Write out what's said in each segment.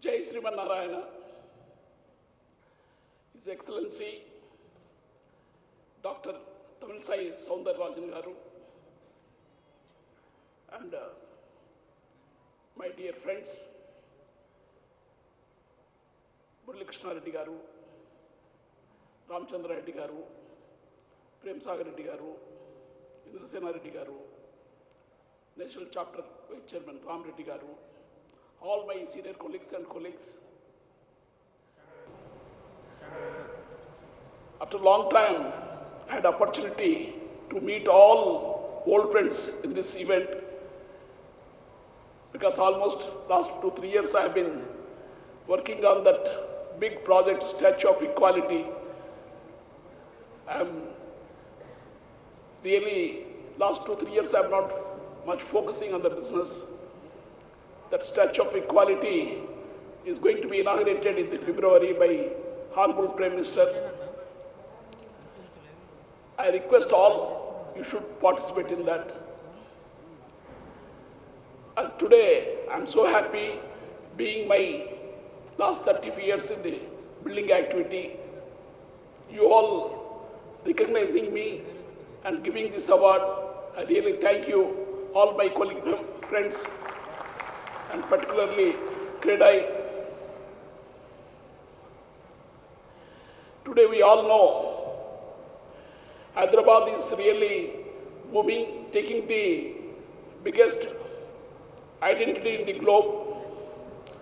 Jai Sriman Narayana, His Excellency Dr. Tamilisai Soundararajan Garu, and my dear friends, Murali Krishna Reddy Garu, Ramchandra Reddy Garu, Prem Sagar Reddy Garu, Indrasena Reddy Garu, National Chapter Vice Chairman Ram Reddy Garu, all my senior colleagues and colleagues. After a long time, I had opportunity to meet all old friends in this event, because almost last 2-3 years I have been working on that big project, Statue of Equality. I am really, last 2-3 years I am not much focusing on the business. That Statue of Equality is going to be inaugurated in February by Honorable Prime Minister. I request all, you should participate in that. And today, I'm so happy being my last 30 years in the building activity. You all recognizing me and giving this award, I really thank you, all my colleague friends, and particularly CREDAI. Today we all know Hyderabad is really booming, taking the biggest identity in the globe.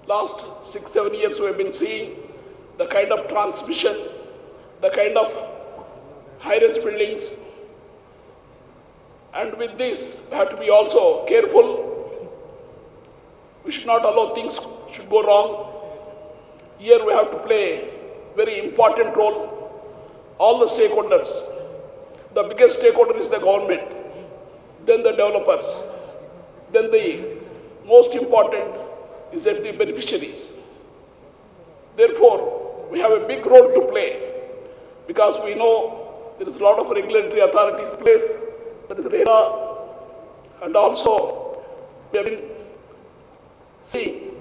Last 6-7 years we have been seeing the kind of transmission, the kind of high-rise buildings, and with this we have to be also careful. We should not allow things should go wrong. Here we have to play very important role. All the stakeholders. The biggest stakeholder is the government, then the developers, then the most important is that the beneficiaries. Therefore, we have a big role to play, because we know there is a lot of regulatory authorities in place, that is RERA, and also we have been seeing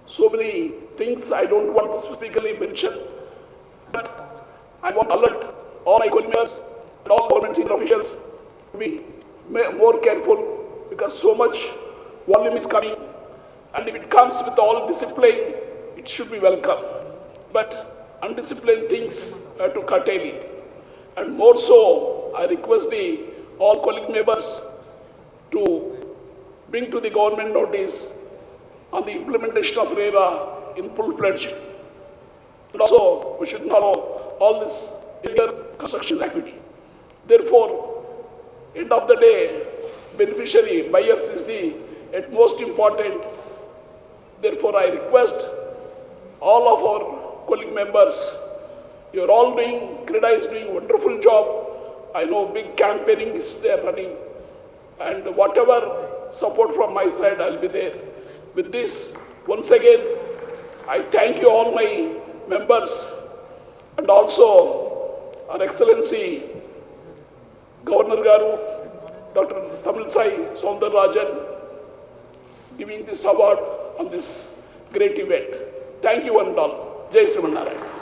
so many things I don't want to specifically mention, but I want to alert all my colleagues and all government senior officials to be more careful, because so much volume is coming, and if it comes with all discipline, it should be welcome. But undisciplined things have to curtail it. And more so, I request all colleague members to bring to the government notice on the implementation of RERA in full-fledged. But also, we should follow all this illegal construction activity. Therefore, end of the day, beneficiary, buyers is the at most important. Therefore, I request all of our colleague members, you are all doing, CREDAI is doing a wonderful job. I know big campaigning is there running, and whatever support from my side, I'll be there. With this, once again, I thank you all my members, and also Our Excellency Governor Garu, Dr. Tamilisai Soundararajan, giving this award on this great event. Thank you one and all. Jai Sriman Narayana.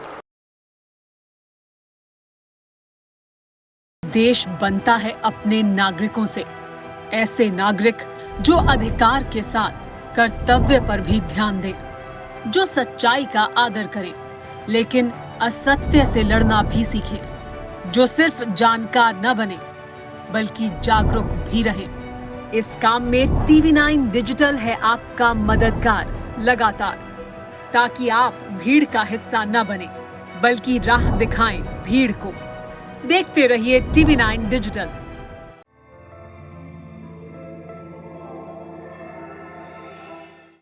देश बनता है अपने नागरिकों से, ऐसे नागरिक जो अधिकार के साथ कर्तव्य पर भी ध्यान दें, जो सच्चाई का आदर करें, लेकिन असत्य से लड़ना भी सीखें, जो सिर्फ जानकार न बने बल्कि जागरूक भी रहें। इस काम में TV9 डिजिटल है आपका मददगार लगातार, ताकि आप भीड़ का हिस्सा न बने बल्कि राह दिखाएं भीड़ को। देखते रहिए TV9 डिजिटल।